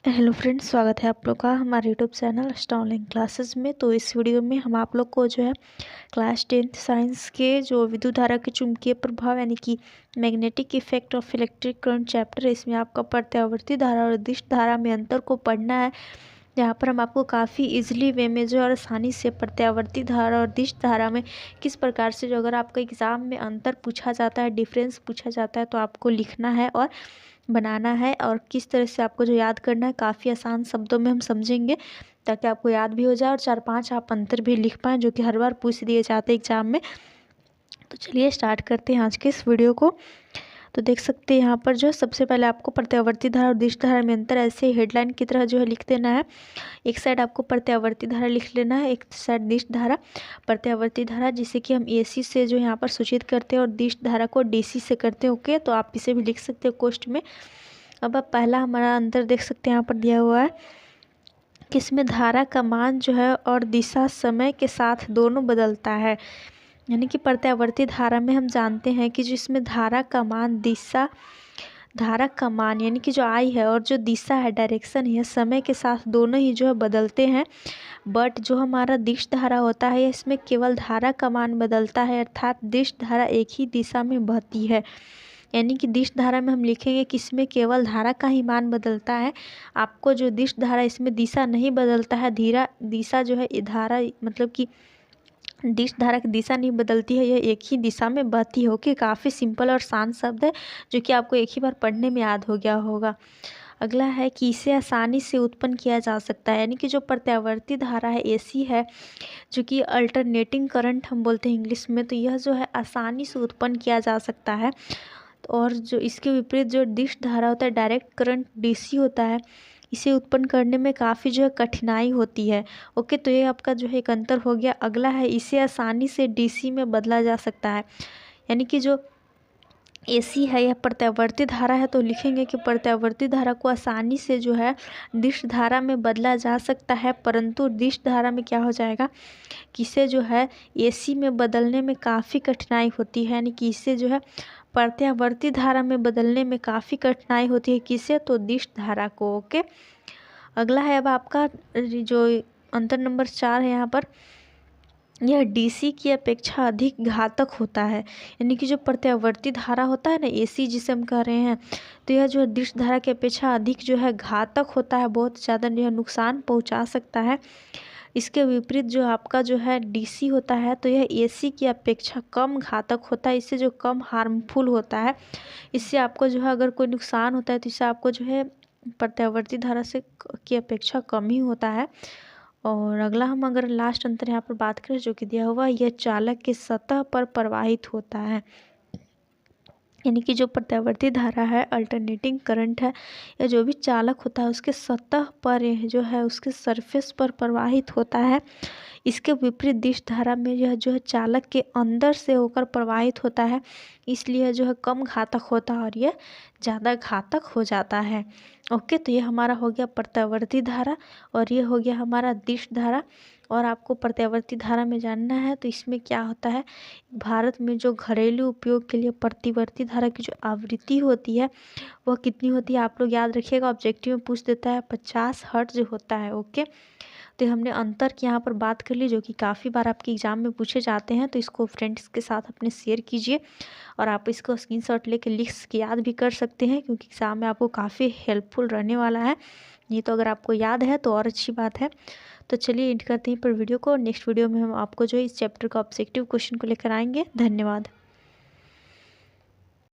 Hello friends, स्वागत है आप लोग का हमारे यूट्यूब चैनल अस्टा ऑनलाइन क्लासेस में। तो इस वीडियो में हम आप लोग को जो है क्लास 10th साइंस के जो विद्युत धारा के चुंबकीय प्रभाव यानी कि magnetic effect of electric current chapter है। इसमें आपका प्रत्यावर्ती धारा और दिश धारा में अंतर को पढ़ना है। यहाँ पर हम आपको काफ़ी इजीली वे में जो और आसानी से प्रत्यावर्ती धारा और दिश धारा में किस प्रकार से जो अगर आपका एग्ज़ाम में अंतर पूछा जाता है, डिफरेंस पूछा जाता है, तो आपको लिखना है और बनाना है और किस तरह से आपको जो याद करना है काफ़ी आसान शब्दों में हम समझेंगे ताकि आपको याद भी हो जाए और 4-5 आप अंतर भी लिख पाएँ जो कि हर बार पूछ दिए जाते हैं एग्जाम में। तो चलिए स्टार्ट करते हैं आज के इस वीडियो को। तो देख सकते हैं यहाँ पर जो सबसे पहले आपको प्रत्यावर्ती धारा और दिश धारा में अंतर ऐसे हेडलाइन की तरह जो है लिख देना है। एक साइड आपको प्रत्यावर्ती धारा लिख लेना है, एक साइड दिश धारा। प्रत्यावर्ती धारा जिसे कि हम एसी से जो यहाँ पर सूचित करते हैं और दिश धारा को डीसी से करते हैं। ओके, तो आप इसे भी लिख सकते हो क्वेश्चन में। अब आप पहला हमारा अंतर देख सकते हैं, यहाँ पर दिया हुआ है कि इसमें धारा का मान जो है और दिशा समय के साथ दोनों बदलता है। यानी कि प्रत्यावर्ती धारा में हम जानते हैं कि जिसमें धारा का मान धारा का मान यानी कि जो आई है और जो दिशा है, डायरेक्शन है, समय के साथ दोनों ही जो है बदलते हैं। बट जो हमारा दिश धारा होता है इसमें केवल धारा का मान बदलता है, अर्थात दिश धारा एक ही दिशा में बहती है। यानी कि दिश धारा में हम लिखेंगे कि इसमें केवल धारा का ही मान बदलता है। आपको जो दिश धारा इसमें दिशा नहीं बदलता है, दिशा जो है धारा मतलब कि दिश धारा की दिशा नहीं बदलती है, यह एक ही दिशा में बहती है। ओके, काफ़ी सिंपल और शांत शब्द है जो कि आपको एक ही बार पढ़ने में याद हो गया होगा। अगला है कि इसे आसानी से उत्पन्न किया जा सकता है। यानी कि जो प्रत्यावर्ती धारा है एसी है, जो कि अल्टरनेटिंग करंट हम बोलते हैं इंग्लिश में, तो यह जो है आसानी से उत्पन्न किया जा सकता है। और जो इसके विपरीत जो दिश धारा होता है, डायरेक्ट करंट डीसी होता है, इसे उत्पन्न करने में काफ़ी जो है कठिनाई होती है। ओके, तो ये आपका जो है एक अंतर हो गया। अगला है इसे आसानी से डीसी में बदला जा सकता है। यानी कि जो एसी है यह प्रत्यावर्ती धारा है, तो लिखेंगे कि प्रत्यावर्ती धारा को आसानी से जो है दिश धारा में बदला जा सकता है, परंतु दिश धारा में क्या हो जाएगा कि इसे जो है एसी में बदलने में काफ़ी कठिनाई होती है। यानी कि इसे जो है प्रत्यावर्ती धारा में बदलने में काफ़ी कठिनाई होती है। किसे? तो दिश धारा को। ओके, अगला है अब आपका जो अंतर नंबर 4 है यहाँ पर, यह डीसी की अपेक्षा अधिक घातक होता है। यानी कि जो प्रत्यावर्ती धारा होता है ना, एसी जिसे हम कह रहे हैं, तो यह जो है दिश धारा की अपेक्षा अधिक जो है घातक होता है, बहुत ज़्यादा जो है नुकसान पहुंचा सकता है। इसके विपरीत जो आपका जो है डीसी होता है, तो यह एसी की अपेक्षा कम घातक होता है, इससे जो कम हार्मफुल होता है। इससे आपको जो है अगर कोई नुकसान होता है तो इससे आपको जो है प्रत्यावर्ती धारा से की अपेक्षा कम ही होता है। और अगला हम अगर लास्ट अंतर यहाँ पर बात करें जो कि दिया हुआ, यह चालक के सतह पर प्रवाहित होता है। यानी कि जो प्रत्यावर्ती धारा है, अल्टरनेटिंग करंट है, या जो भी चालक होता है उसके सतह पर यह जो है उसके सरफेस पर प्रवाहित होता है। इसके विपरीत दिश धारा में यह जो है चालक के अंदर से होकर प्रवाहित होता है, इसलिए जो है कम घातक होता है और यह ज़्यादा घातक हो जाता है। ओके, तो ये हमारा हो गया प्रत्यावर्ती धारा और ये हो गया हमारा दिश धारा। और आपको प्रत्यावर्ती धारा में जानना है तो इसमें क्या होता है, भारत में जो घरेलू उपयोग के लिए प्रतिवर्ती धारा की जो आवृत्ति होती है वह कितनी होती है, आप लोग याद रखिएगा, ऑब्जेक्टिव में पूछ देता है 50 हर्ट्ज होता है। ओके, तो हमने अंतर की यहाँ पर बात कर ली जो कि काफ़ी बार आपके एग्जाम में पूछे जाते हैं। तो इसको फ्रेंड्स के साथ अपने शेयर कीजिए और आप इसको स्क्रीनशॉट लेके लिख के याद भी कर सकते हैं, क्योंकि एग्ज़ाम में आपको काफ़ी हेल्पफुल रहने वाला है। ये तो अगर आपको याद है तो और अच्छी बात है। तो चलिए एंड करते हैं पर वीडियो को। नेक्स्ट वीडियो में हम आपको जो इस चैप्टर का ऑब्जेक्टिव क्वेश्चन को लेकर आएंगे। धन्यवाद।